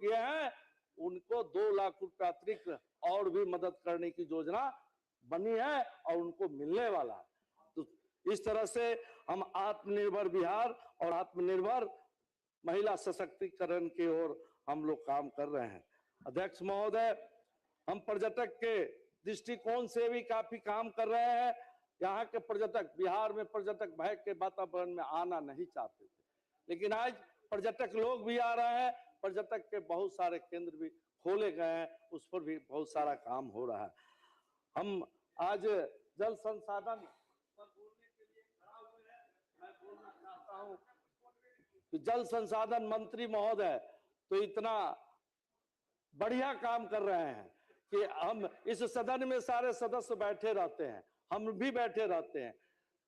किए हैं उनको 2 लाख रुपए अतिरिक्त और भी मदद करने की योजना बनी है और उनको मिलने वाला है। तो इस तरह से हम आत्मनिर्भर बिहार और आत्मनिर्भर महिला सशक्तिकरण की ओर हम लोग काम कर रहे हैं। अध्यक्ष महोदय, हम पर्यटक के दृष्टिकोण से भी काफी काम कर रहे हैं। यहाँ के पर्यटक, बिहार में पर्यटक भय के वातावरण में आना नहीं चाहते थे, लेकिन आज पर्यटक लोग भी आ रहे हैं। पर्यटक के बहुत सारे केंद्र भी खोले गए हैं, उस पर भी बहुत सारा काम हो रहा है। हम आज जल संसाधन पर बोलने के लिए खड़ा हुए हैं। मैं बोलना चाहता हूँ कि जल संसाधन मंत्री महोदय तो इतना बढ़िया काम कर रहे हैं कि हम इस सदन में सारे सदस्य बैठे रहते हैं, हम भी बैठे रहते हैं,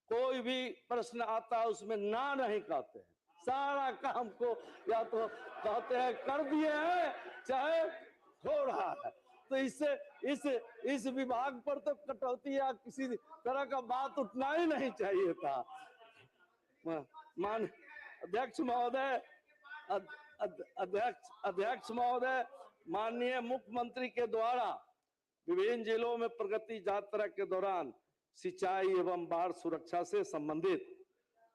कोई भी प्रश्न आता है उसमें ना नहीं कहते हैं, सारा काम को या तो कहते हैं कर दिए हैं चाहे हो रहा है। तो इससे इस विभाग पर तो कटौती या किसी तरह का बात उठना ही नहीं चाहिए था। मान अध्यक्ष महोदय, अध्यक्ष महोदय, माननीय मुख्यमंत्री के द्वारा विभिन्न जिलों में प्रगति यात्रा के दौरान सिंचाई एवं बाढ़ सुरक्षा से संबंधित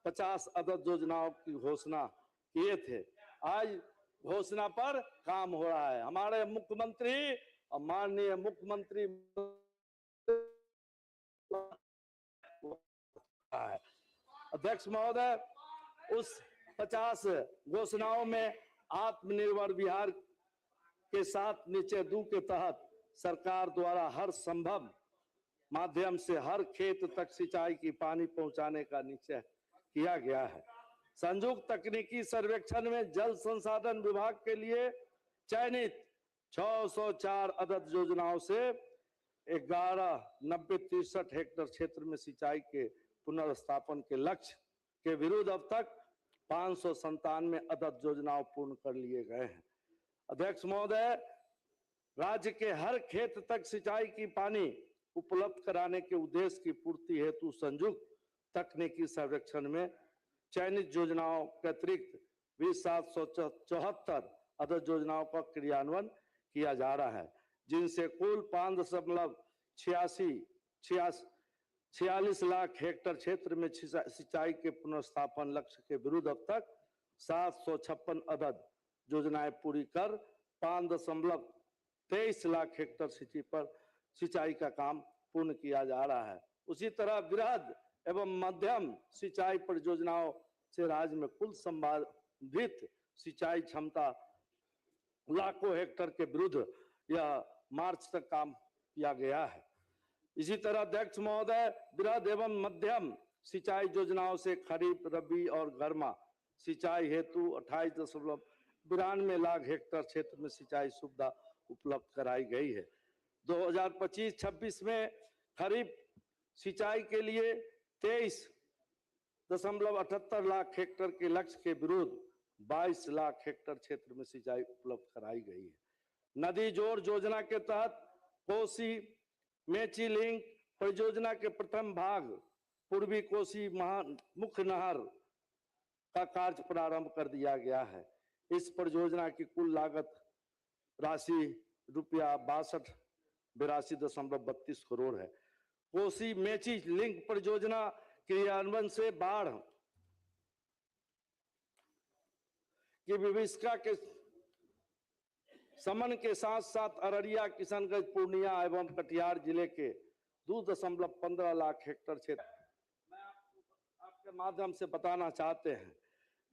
50 अदद योजनाओं की घोषणा किए थे। आज घोषणा पर काम हो रहा है। हमारे मुख्यमंत्री और माननीय मुख्यमंत्री अध्यक्ष महोदय, उस 50 घोषणाओं में आत्मनिर्भर बिहार के साथ नीचे 2 के तहत सरकार द्वारा हर संभव माध्यम से हर खेत तक सिंचाई की पानी पहुंचाने का निश्चय किया गया है। संयुक्त तकनीकी सर्वेक्षण में जल संसाधन विभाग के लिए चयनित 604 अदद योजनाओं से 11,90,63 हेक्टेयर क्षेत्र में सिंचाई के पुनर्स्थापन के लक्ष्य के विरुद्ध अब तक 597 अदद योजनाओं पूर्ण कर लिए गए हैं। अध्यक्ष महोदय, राज्य के हर खेत तक सिंचाई की पानी उपलब्ध कराने के उद्देश्य की पूर्ति हेतु संयुक्त तकनीकी सर्वेक्षण में चयनित योजनाओं के अतिरिक्त 2,774 अदद योजनाओं का क्रियान्वयन किया जा रहा है, जिनसे कुल 5.46 लाख हेक्टेयर क्षेत्र में सिंचाई के पुनर्स्थापन लक्ष्य के विरुद्ध अब तक 756 अदद योजनाएं पूरी कर 5.23 लाख हेक्टेयर सिंचाई का काम पूर्ण किया जा रहा है। उसी तरह वृहद एवं मध्यम सिंचाई परियोजनाओं से राज्य में कुल संभावित सिंचाई क्षमता लाखों हेक्टेयर के विरुद्ध यह मार्च तक काम किया गया है। इसी तरह अध्यक्ष महोदय, वृहद एवं मध्यम सिंचाई योजनाओं से खरीफ, रबी और गर्मा सिंचाई हेतु 28.92 लाख हेक्टेयर क्षेत्र में सिंचाई सुविधा उपलब्ध कराई गई है। 2025-26 में खरीफ सिंचाई के लिए 23.78 लाख हेक्टेयर के लक्ष्य के विरुद्ध 22 लाख हेक्टेयर क्षेत्र में सिंचाई उपलब्ध कराई गई है। नदी जोड़ योजना के तहत कोसी मेची लिंक परियोजना के प्रथम भाग पूर्वी कोसी मुख्य नहर का कार्य प्रारंभ कर दिया गया है। इस परियोजना की कुल लागत राशि रुपया 82.32 करोड़ है। कोसी मेची लिंक परियोजना क्रियान्वयन से बाढ़ की विभीषिका के समन के साथ साथ अररिया, किशनगंज, पूर्णिया एवं कटिहार जिले के 2.15 लाख हेक्टेयर क्षेत्र मैं आपके माध्यम से बताना चाहते हैं।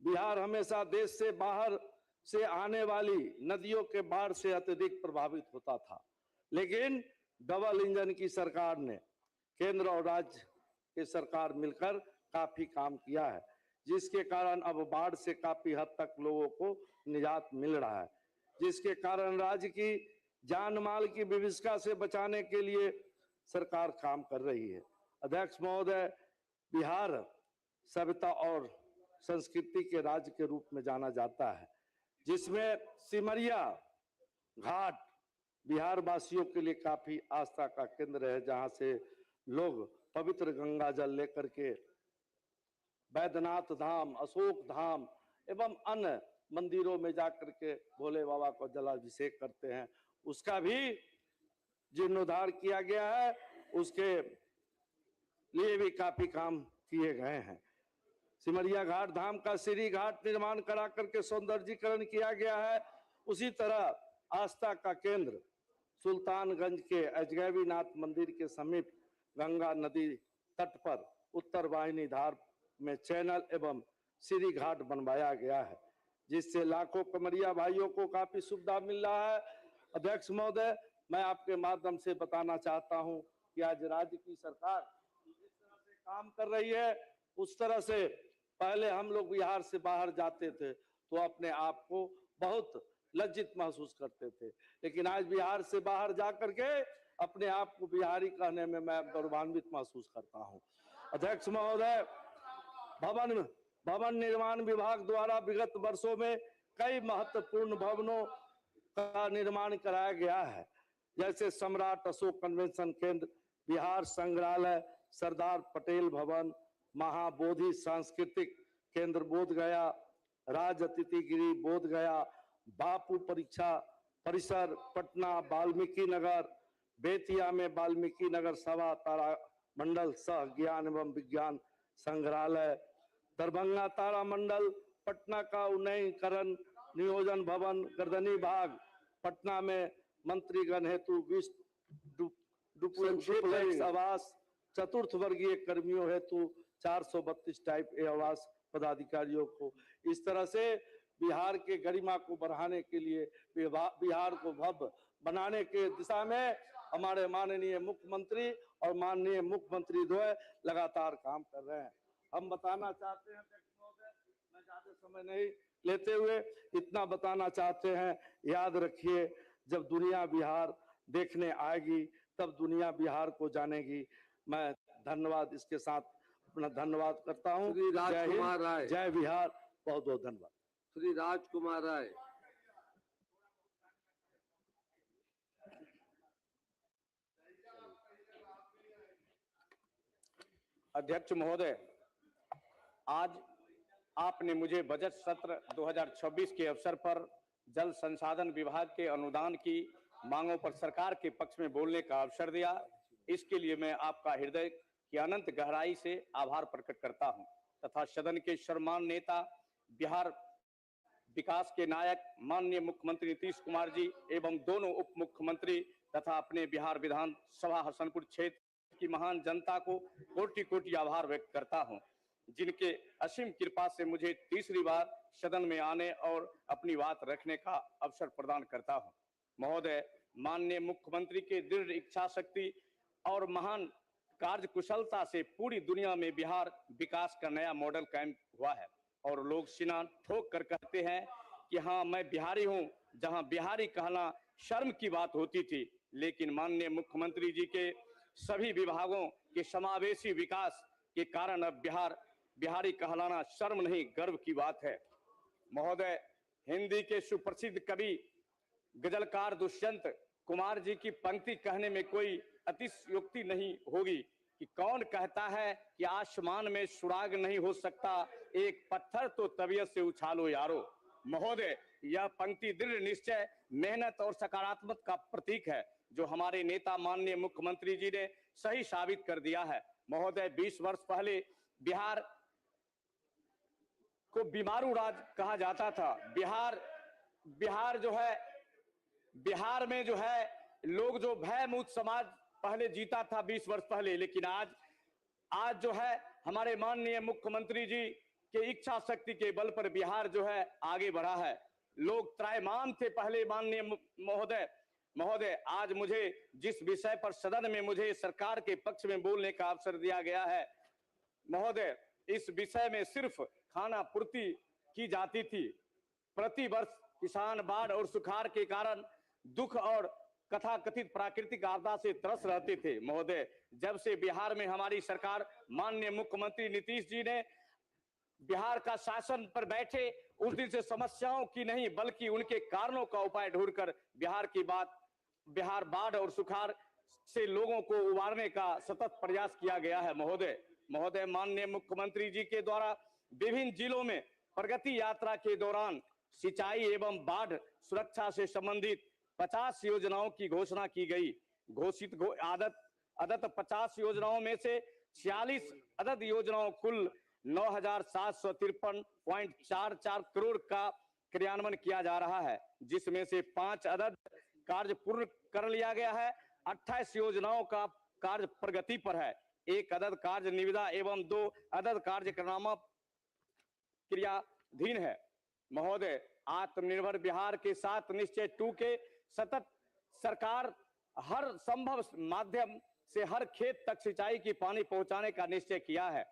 बिहार हमेशा देश से बाहर से आने वाली नदियों के बाढ़ से अत्यधिक प्रभावित होता था, लेकिन डबल इंजन की सरकार ने केंद्र और राज्य की सरकार मिलकर काफी काम किया है, जिसके कारण अब बाढ़ से काफी हद तक लोगों को निजात मिल रहा है, जिसके कारण राज्य की जान माल की विभीषिका से बचाने के लिए सरकार काम कर रही है। अध्यक्ष महोदय, बिहार सभ्यता और संस्कृति के राज्य के रूप में जाना जाता है, जिसमें सिमरिया घाट बिहार वासियों के लिए काफी आस्था का केंद्र है, जहां से लोग पवित्र गंगा जल लेकर के बैद्यनाथ धाम, अशोक धाम एवं अन्य मंदिरों में जाकर के भोले बाबा को जलाभिषेक करते हैं, उसका भी जीर्णोद्धार किया गया है, उसके लिए भी काफी काम किए गए हैं। सिमरिया घाट धाम का सीढ़ी घाट निर्माण करा करके सौंदर्यीकरण किया गया है। उसी तरह आस्था का केंद्र सुल्तानगंज के अजगैबीनाथ मंदिर के समीप गंगा नदी तट पर उत्तर वाहिनी धार में चैनल एवं सीढ़ी घाट बनवाया गया है, जिससे लाखों कमरिया भाइयों को काफी सुविधा मिल रहा है। अध्यक्ष महोदय, मैं आपके माध्यम से बताना चाहता हूं कि आज राज्य की सरकार जिस तरह से काम कर रही है, उस तरह से पहले हम लोग बिहार से बाहर जाते थे तो अपने आप को बहुत लज्जित महसूस करते थे, लेकिन आज बिहार से बाहर जाकर के अपने आप को बिहारी कहने में मैं गौरवान्वित महसूस करता हूं। अध्यक्ष महोदय, भवन निर्माण विभाग द्वारा विगत वर्षों में कई महत्वपूर्ण भवनों का निर्माण कराया गया है, जैसे सम्राट अशोक कन्वेंशन केंद्र, बिहार संग्रहालय, सरदार पटेल भवन, महाबोधि सांस्कृतिक केंद्र बोधगया, राज अतिथि गृह बोधगया, बापू परीक्षा परिसर पटना, वाल्मीकि नगर बेतिया में वाल्मीकि नगर सभा तारा मंडल सह ज्ञान एवं विज्ञान संग्रहालय, दरभंगा तारा मंडल, पटना का उन्नयनीकरण नियोजन भवन, गर्दनी बाग, पटना में मंत्रीगण हेतु 20 डुप्लेक्स आवास, चतुर्थ वर्गीय कर्मियों हेतु 432 टाइप ए आवास पदाधिकारियों को। इस तरह से बिहार के गरिमा को बढ़ाने के लिए, बिहार को भव्य बनाने के दिशा में हमारे माननीय मुख्यमंत्री और माननीय मुख्यमंत्री द्वय लगातार काम कर रहे हैं। हम बताना चाहते हैं, मैं ज्यादा समय नहीं लेते हुए इतना बताना चाहते हैं, याद रखिए जब दुनिया बिहार देखने आएगी तब दुनिया बिहार को जानेगी। मैं धन्यवाद इसके साथ अपना धन्यवाद करता हूँ। श्री राजकुमार राय, जय बिहार, बहुत बहुत धन्यवाद। श्री राजकुमार राय। अध्यक्ष महोदय, आज आपने मुझे बजट सत्र 2026 के अवसर पर जल संसाधन विभाग के अनुदान की मांगों पर सरकार के पक्ष में बोलने का अवसर दिया। इसके लिए मैं आपका हृदय की अनंत गहराई से आभार प्रकट करता हूं तथा सदन के सम्मानित नेता, बिहार विकास के नायक माननीय मुख्यमंत्री नीतीश कुमार जी एवं दोनों उप मुख्यमंत्री तथा अपने बिहार विधानसभा हसनपुर क्षेत्र की महान जनता को कोटि कोटि आभार व्यक्त करता हूं, जिनके असीम कृपा से मुझे तीसरी बार सदन में आने और अपनी बात रखने का अवसर प्रदान करता हूं। महोदय, माननीय मुख्यमंत्री के दृढ़ इच्छा शक्ति और महान कार्य कुशलता से पूरी दुनिया में बिहार विकास का नया मॉडल कायम हुआ है और लोग सीना ठोक कर कहते हैं कि हाँ, मैं बिहारी हूं, जहां बिहारी कहना शर्म की बात होती थी, लेकिन माननीय मुख्यमंत्री जी के सभी विभागों के समावेशी विकास के कारण अब बिहारी कहलाना शर्म नहीं, गर्व की बात है। महोदय, हिंदी के सुप्रसिद्ध कवि गजलकार दुष्यंत कुमार जी की पंक्ति कहने में कोई अतिशयोक्ति नहीं होगी कि कौन कहता है कि आसमान में सुराग नहीं हो सकता, एक पत्थर तो तबीयत से उछालो यारो। महोदय, यह पंक्ति दृढ़ निश्चय, मेहनत और सकारात्मक का प्रतीक है, जो हमारे नेता माननीय मुख्यमंत्री जी ने सही साबित कर दिया है। महोदय, 20 वर्ष पहले बिहार को बीमारू राज्य कहा जाता था। बिहार में जो है लोग जो भयमुक्त समाज पहले जीता था 20 वर्ष पहले, लेकिन आज जो है हमारे माननीय मुख्यमंत्री जी के इच्छा शक्ति के बल पर बिहार जो है आगे बढ़ा है। लोग त्रैमान थे पहले। माननीय महोदय, आज मुझे जिस विषय पर सदन में मुझे सरकार के पक्ष में बोलने का अवसर दिया गया है, महोदय, इस विषय में सिर्फ खाना पूर्ति की जाती थी। प्रति वर्ष किसान बाढ़ और सुखाड़ के कारण दुख और कथाकथित प्राकृतिक आपदा से त्रस्त रहते थे। महोदय, जब से बिहार में हमारी सरकार माननीय मुख्यमंत्री नीतीश जी ने बिहार का शासन पर बैठे, उस दिन से समस्याओं की नहीं बल्कि उनके कारणों का उपाय ढूंढकर बिहार बाढ़ और सुखाड़ से लोगों को उबारने का सतत प्रयास किया गया है। महोदय, माननीय मुख्यमंत्री जी के द्वारा विभिन्न जिलों में प्रगति यात्रा के दौरान सिंचाई एवं बाढ़ सुरक्षा से संबंधित 50 योजनाओं की घोषणा की गई। घोषित अदद 50 योजनाओं में से 46 अदद योजनाओं कुल 9,753.44 करोड़ का क्रियान्वयन किया जा रहा है, जिसमें से 5 अदद कार्य पूर्ण कर लिया गया है। 28 योजनाओं का कार्य प्रगति पर है। 1 अदद कार्य निविदा एवं 2 अदद कार्यक्रम क्रियाधीन है। महोदय, आत्मनिर्भर बिहार के साथ निश्चय 2 के सतत सरकार हर संभव माध्यम से हर खेत तक सिंचाई की पानी पहुंचाने का निश्चय किया है।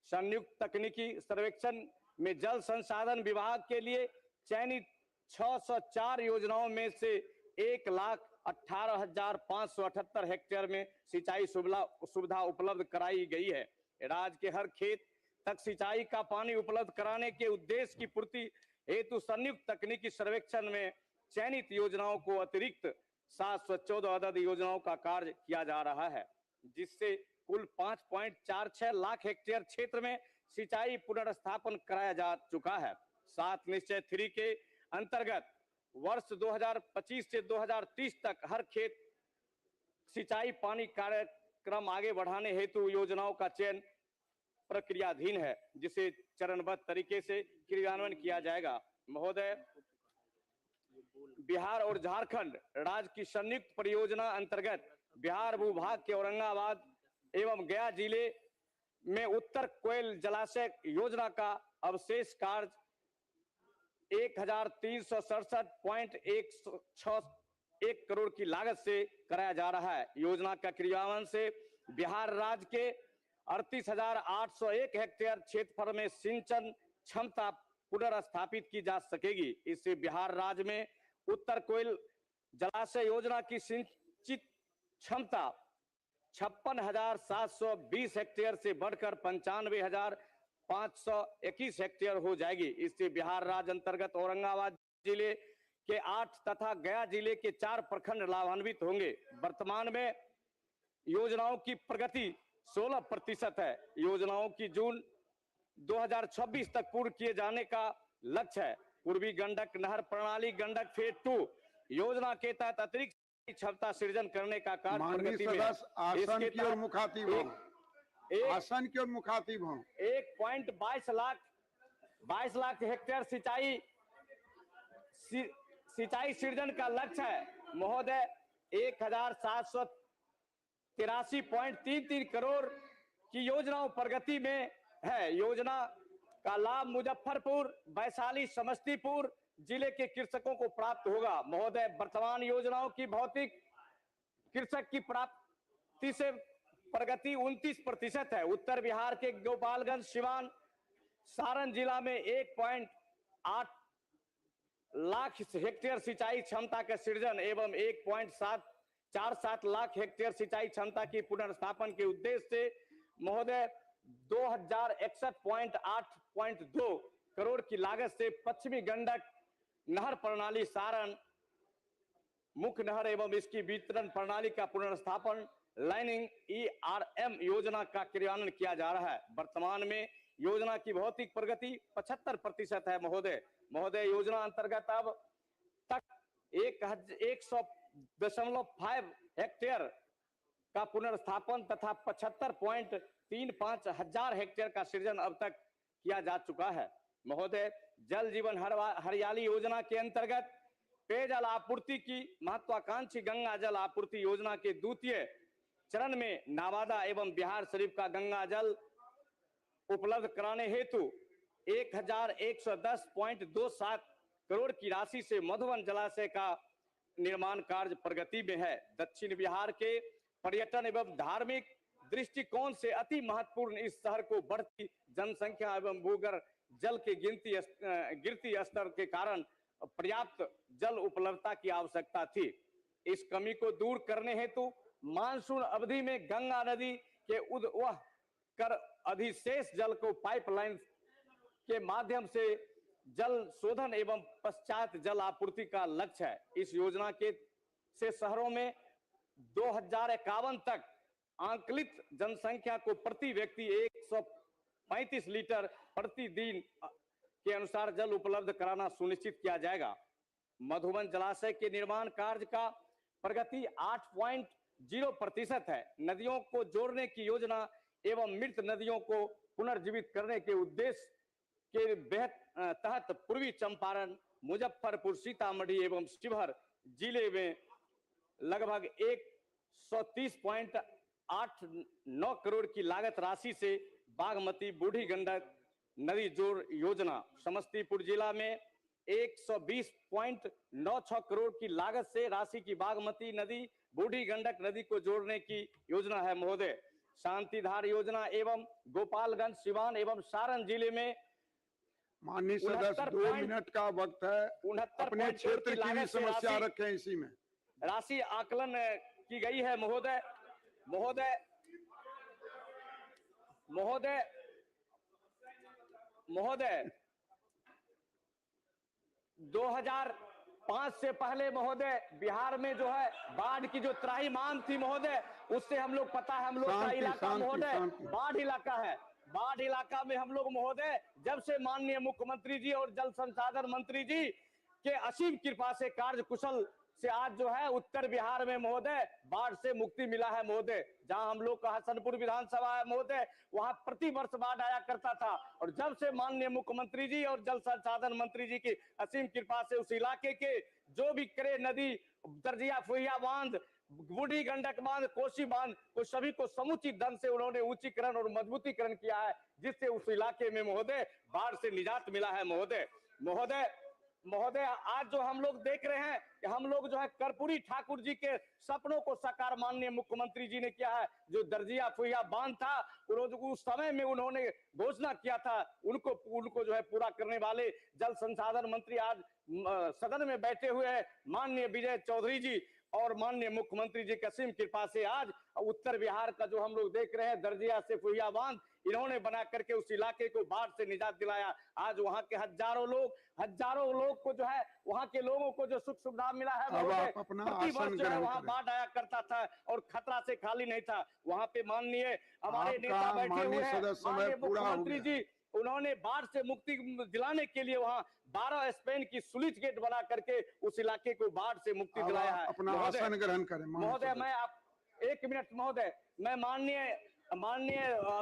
संयुक्त तकनीकी सर्वेक्षण में जल संसाधन विभाग के लिए चयनित 604 योजनाओं में से 1,18,578 हेक्टेयर में सिंचाई सुविधा उपलब्ध कराई गई है। राज्य के हर खेत तक सिंचाई का पानी उपलब्ध कराने के उद्देश्य की पूर्ति हेतु संयुक्त तकनीकी सर्वेक्षण में चयनित योजनाओं को अतिरिक्त 714 अदद योजनाओं का कार्य किया जा रहा है, जिससे कुल 5.46 लाख हेक्टेयर क्षेत्र में सिंचाई पुनर्स्थापन कराया जा चुका है। 7 निश्चय 3 के अंतर्गत वर्ष 2025 से 2030 तक हर खेत सिंचाई पानी कार्यक्रम आगे बढ़ाने हेतु योजनाओं का चयन प्रक्रियाधीन है, जिसे चरणबद्ध तरीके से क्रियान्वयन किया जाएगा। महोदय, बिहार और झारखंड राज्य की संयुक्त परियोजना अंतर्गत बिहार भूभाग के औरंगाबाद एवं गया जिले में उत्तर कोयल जलाशय योजना का अवशेष कार्य 1,367.161 करोड़ की लागत से कराया जा रहा है। योजना का क्रियान्वयन से बिहार राज्य के 38,801 हेक्टेयर क्षेत्रफल में सिंचन क्षमता पुनर्स्थापित की जा सकेगी। इससे बिहार राज्य में उत्तर कोयल जलाशय योजना की सिंचित क्षमता 56,720 हेक्टेयर से बढ़कर 95,521 हेक्टेयर हो जाएगी। इससे बिहार राज्य अंतर्गत औरंगाबाद जिले के 8 तथा गया जिले के 4 प्रखंड लाभान्वित होंगे। वर्तमान में योजनाओं की प्रगति 16% है। योजनाओं की जून 2026 तक पूर्ण किए जाने का लक्ष्य है। पूर्वी गंडक नहर प्रणाली गंडक फेज 2 योजना के तहत अतिरिक्त क्षमता सृजन करने का कार्य प्रगति में है। आसन की ओर मुखातिब हो, आसन की ओर मुखातिब हो। 1.22 लाख हेक्टेयर सिंचाई सृजन का लक्ष्य है। महोदय, 1,783.33 करोड़ की योजनाओं प्रगति में है। योजना का लाभ मुजफ्फरपुर, वैशाली, समस्तीपुर जिले के कृषकों को प्राप्त होगा। महोदय, वर्तमान योजनाओं की भौतिक कृषक की प्राप्ति से प्रगति 29% है। उत्तर बिहार के गोपालगंज, सिवान, सारण जिला में 1.8 लाख हेक्टेयर सिंचाई क्षमता के सृजन एवं 1.747 लाख हेक्टेयर सिंचाई क्षमता की पुनर्स्थापन के उद्देश्य से महोदय 2061.8.2 करोड़ की लागत से पश्चिमी गंडक नहर प्रणाली सारण मुख्य नहर एवं इसकी वितरण प्रणाली का पुनर्स्थापन लाइनिंग ERM योजना का क्रियान्वयन किया जा रहा है। वर्तमान में योजना की भौतिक प्रगति 75% है। महोदय, योजना अंतर्गत अब तक 100.5 हेक्टेयर का पुनर्स्थापन तथा 75.35 हजार हेक्टेयर का सृजन अब तक किया जा चुका है। महोदय, जल जीवन हरियाली योजना के अंतर्गत पेयजल आपूर्ति की महत्वाकांक्षी गंगा जल आपूर्ति योजना के द्वितीय चरण में नवादा एवं बिहार शरीफ का गंगा जल उपलब्ध कराने हेतु 1,110.27 करोड़ की राशि से मधुबन जलाशय का निर्माण कार्य प्रगति में है। दक्षिण बिहार के पर्यटन एवं धार्मिक दृष्टिकोण से अति महत्वपूर्ण इस शहर को बढ़ती जनसंख्या एवं भूगर्भ जल के गिरती स्तर के कारण पर्याप्त जल उपलब्धता की आवश्यकता थी। इस कमी को दूर करने हेतु मानसून अवधि में गंगा नदी के उद्वह कर अधिशेष जल को पाइपलाइन के माध्यम से जल शोधन एवं पश्चात जल आपूर्ति का लक्ष्य है। इस योजना के से शहरों में 2051 तक आंकलित जनसंख्या को प्रति व्यक्ति 135 लीटर प्रतिदिन के अनुसार जल उपलब्ध कराना सुनिश्चित किया जाएगा। मधुबन जलाशय के निर्माण कार्य का प्रगति 8.0% है। नदियों को जोड़ने की योजना एवं मृत नदियों को पुनर्जीवित करने के उद्देश्य के तहत पूर्वी चंपारण, मुजफ्फरपुर, सीतामढ़ी एवं शिवहर जिले में लगभग 130.89 करोड़ की लागत राशि से बागमती बूढ़ी गंडक नदी जोड़ योजना, समस्तीपुर जिला में 120.96 करोड़ की लागत से राशि की बागमती नदी बूढ़ी गंडक नदी को जोड़ने की योजना है महोदय। शांतिधार योजना एवं गोपालगंज, सिवान एवं सारण जिले में माननीय सदस्य 2 मिनट का वक्त है। 69 अपने क्षेत्र की भी समस्या रखें इसी में। राशि आकलन की गई है महोदय। महोदय महोदय महोदय 2005 से पहले महोदय बिहार में जो है बाढ़ की जो त्राहिमाम थी महोदय, उससे हम लोग पता है, हम लोग का इलाका महोदय बाढ़ इलाका है। बाढ़ इलाका में हम लोग महोदय जब से माननीय मुख्यमंत्री जी और जल संसाधन मंत्री जी के असीम कृपा से कार्य कुशल से आज जो है उत्तर बिहार में महोदय बाढ़ से मुक्ति मिला है महोदय। जहां हम लोग का हसनपुर विधानसभा है महोदय, वहां प्रति वर्ष बाढ़ आया करता था, और जब से माननीय मुख्यमंत्री जी और जल संसाधन मंत्री जी की असीम कृपा से उस इलाके के जो भी करे नदी, दर्जिया फुहिया बांध, बूढ़ी गंडक बांध, कोसी बांध को सभी को समुचित ढंग से उन्होंने ऊंचीकरण और मजबूतीकरण किया है, जिससे उस इलाके में महोदय बाढ़ से निजात मिला है महोदय। महोदय आज जो हम लोग देख रहे हैं कि हम लोग जो है कर्पूरी ठाकुर जी के सपनों को साकार माननीय मुख्यमंत्री जी ने किया है। जो दर्जिया फुहिया बांध था उस समय में उन्होंने घोषणा किया था, उनको जो है पूरा करने वाले जल संसाधन मंत्री आज सदन में बैठे हुए हैं माननीय विजय चौधरी जी, और माननीय मुख्यमंत्री जी की असीम कृपा से आज उत्तर बिहार का जो हम लोग देख रहे हैं दर्जिया से फुहिया बांध इन्होंने बना करके उस इलाके को बाढ़ से निजात दिलाया। आज वहां के हजारों लोग को जो है वहां के लोगों को जो सुख सुविधा मिला है, प्रति वर्ष जो है वहां बाढ़ आया करता था और खतरा से खाली नहीं था। वहां पे माननीय हमारे नेता बैठे हुए हैं, माननीय मुख्यमंत्री जी, उन्होंने बाढ़ से मुक्ति दिलाने के लिए वहां 12 स्पेन की स्लुइस गेट बना करके उस इलाके को बाढ़ से मुक्ति दिलाया है। अपना आसन ग्रहण करें महोदय। मैं आप 1 मिनट महोदय, मैं माननीय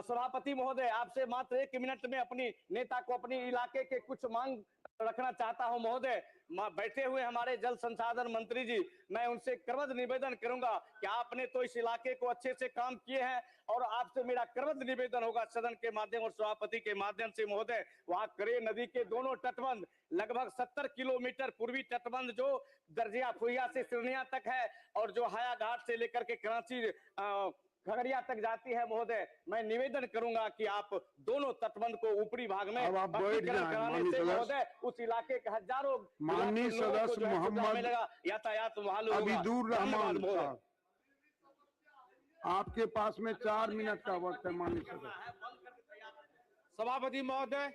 सभापति महोदय आपसे मात्र 1 मिनट में अपनी नेता को अपनी इलाके के कुछ मांग रखना चाहता हूं महोदय। बैठे हुए हमारे जल संसाधन मंत्री जी, मैं उनसे करवद निवेदन करूंगा कि आपने तो इस इलाके को अच्छे से काम किए हैं, और आपसे मेरा करवद निवेदन होगा सदन के माध्यम और सभापति के माध्यम से महोदय, वहां करे नदी के दोनों तटबंध लगभग 70 किलोमीटर पूर्वी तटबंध जो दर्जिया फुहिया से सिरनिया तक है और जो हाया घाट से लेकर के कराची खगड़िया तक जाती है महोदय, मैं निवेदन करूंगा कि आप दोनों तटबंध को ऊपरी भाग में कराने से महोदय उस इलाके के हजारों माननीय सदस्य मोहम्मद यातायात अबीदुर रहमान साहब, आपके पास में 4 मिनट का वक्त है। माननीय सदस्य सभापति महोदय,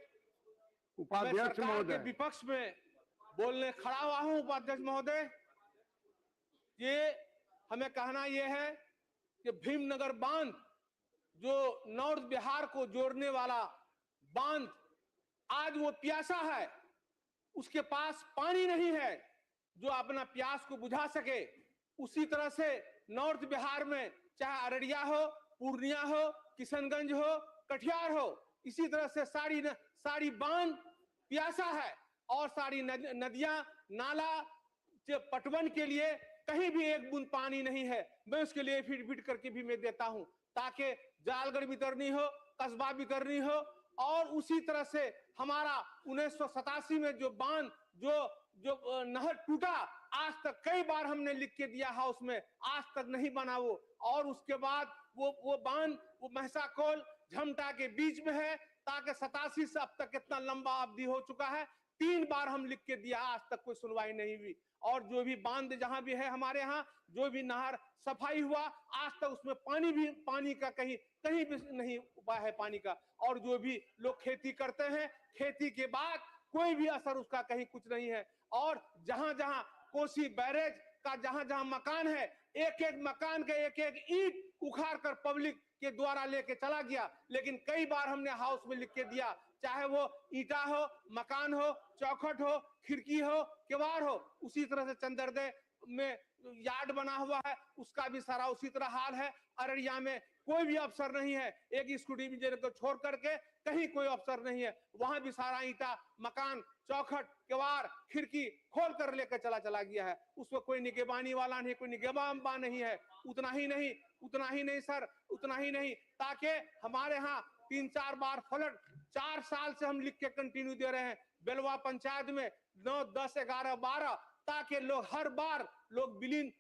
उपाध्यक्ष महोदय, विपक्ष में बोलने खड़ा हुआ हूं। उपाध्यक्ष महोदय, ये हमें कहना यह है कि भीमनगर बांध जो नॉर्थ बिहार को जोड़ने वाला बांध आज वो प्यासा है, उसके पास पानी नहीं है जो अपना प्यास को बुझा सके। उसी तरह से नॉर्थ बिहार में चाहे अररिया हो, पूर्णिया हो, किशनगंज हो, कटिहार हो, इसी तरह से सारी बांध प्यासा है और सारी नदियां नाला पटवन के लिए कहीं भी एक बूंद पानी नहीं है। मैं उसके लिए फिट करके भी मैं देता हूं ताकि जालगढ़ भी करनी हो, कस्बा भी करनी हो। और उसी तरह से हमारा 1987 में जो बांध जो नहर टूटा, आज तक कई बार हमने लिख के दिया हाउस में, आज तक नहीं बना वो। और उसके बाद वो बांध वो महसाकोल झमटा के बीच में है, ताकि 87 से अब तक कितना लंबा अवधि हो चुका है, 3 बार हम लिख के दिया, आज तक कोई सुनवाई नहीं हुई। और जो भी बांध जहां भी है हमारे यहाँ, जो भी नहर सफाई हुआ, आज तक उसमें पानी का कहीं भी नहीं उपाय है पानी का। और जो भी लोग खेती करते हैं, खेती के बाद कोई भी असर उसका कहीं कुछ नहीं है। और जहां जहां कोसी बैरेज का जहां मकान है, एक एक मकान के एक ईंट उखाड़ कर पब्लिक के द्वारा लेके चला गया। लेकिन कई बार हमने हाउस में लिख के दिया, चाहे वो ईटा हो, मकान हो, चौखट हो, खिड़की हो, केवाड़ हो। उसी तरह से चंदरदे में यार्ड बना हुआ है, उसका भी सारा उसी तरह हाल है। अररिया में कोई भी अफसर नहीं है, एक स्कूटी इंजीनियर को छोड़ करके कहीं कोई अफसर नहीं है। वहां भी सारा ईटा, मकान, चौखट, केवाड़, खिड़की खोल कर लेकर चला गया है। उसमें कोई निगरानी वाला नहीं, कोई निगरान नहीं है। उतना ही नहीं सर, उतना ही नहीं, ताकि हमारे यहाँ 3-4 बार फ्लड, 4 साल से हम लिख के कंटिन्यू दे रहे हैं। बेलवा पंचायत में 9, 10, 11, 12, ताकि लोग हर बार लोग विलीन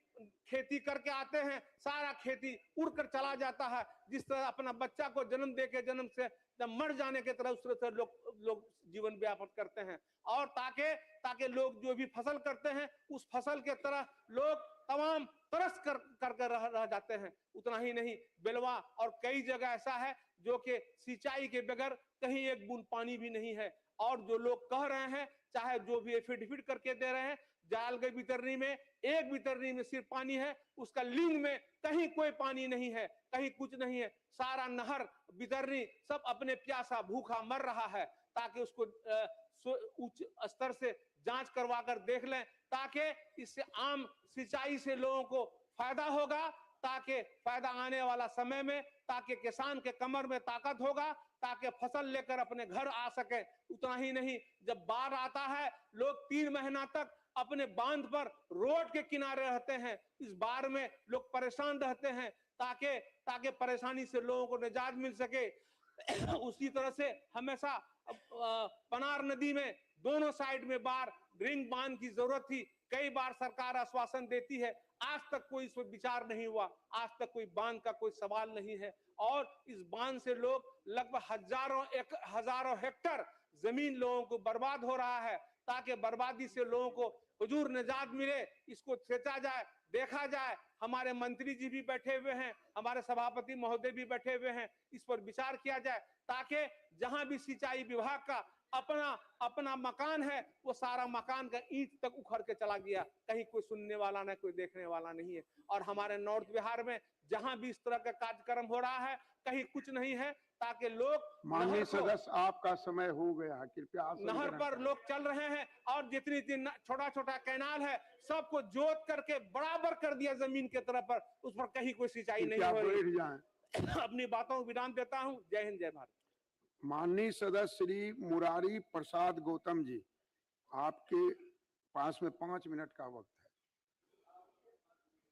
खेती करके आते हैं, सारा खेती उड़कर चला जाता है। जिस तरह अपना बच्चा को जन्म देके जन्म से जब मर जाने की तरह उस तरह से लोग जीवन व्यापन करते हैं। और ताकि लोग जो भी फसल करते हैं उस फसल के तरह लोग तमाम तरस कर रह जाते हैं। उतना ही नहीं, बेलवा और कई जगह ऐसा है जो कि सिंचाई के बगैर कहीं एक बूंद पानी भी नहीं है। और जो लोग कह रहे हैं, चाहे जो भी एफिडेविट करके दे रहे हैं, जालगई वितरणी में एक वितरणी में सिर्फ पानी है, उसका लिंग में कहीं कोई पानी नहीं है, कहीं कुछ नहीं है। सारा नहर वितरणी सब अपने प्यासा भूखा मर रहा है। ताकि उसको उच्च स्तर से जांच करवा कर देख लें, ताकि इससे आम सिंचाई से लोगों को फायदा होगा, ताकि फायदा आने वाला समय में, ताकि किसान के कमर में ताकत होगा, ताकि फसल लेकर अपने घर आ सके। उतना ही नहीं, जब बाढ़ आता है लोग 3 महीना तक अपने बांध पर रोड के किनारे रहते हैं। इस बाढ़ में लोग परेशान रहते हैं, ताकि परेशानी से लोगों को निजात मिल सके। उसी तरह से हमेशा पनार नदी में दोनों साइड में बाढ़, रिंग बांध की जरूरत थी। कई बार सरकार आश्वासन देती है, आज तक कोई इस पर विचार नहीं हुआ, आज तक कोई बांध का कोई सवाल नहीं है। और इस बांध से लोग लगभग हजारों हेक्टर जमीन लोगों को बर्बाद हो रहा है। ताकि बर्बादी से लोगों को हुजूर निजात मिले, इसको सोचा जाए, देखा जाए। हमारे मंत्री जी भी बैठे हुए हैं, हमारे सभापति महोदय भी बैठे हुए हैं, इस पर विचार किया जाए, ताकि जहां भी सिंचाई विभाग का अपना मकान है, वो सारा मकान का ईंट तक उखड़ के चला गया। कहीं कोई सुनने वाला नहीं, कोई देखने वाला नहीं है। और हमारे नॉर्थ बिहार में जहां भी इस तरह का कार्यक्रम हो रहा है, कहीं कुछ नहीं है, ताकि लोग माननीय सदस्य आपका समय हो गया, कृपया नहर पर लोग चल रहे हैं। और जितनी छोटा कैनाल है सबको जोत करके बराबर कर दिया जमीन के तरफ पर, उस पर कहीं कोई सिंचाई नहीं हो रही। अपनी बातों को विराम देता हूं। जय हिंद, जय भारत। माननीय सदस्य श्री मुरारी प्रसाद गौतम जी, आपके पास में 5 मिनट का वक्त है।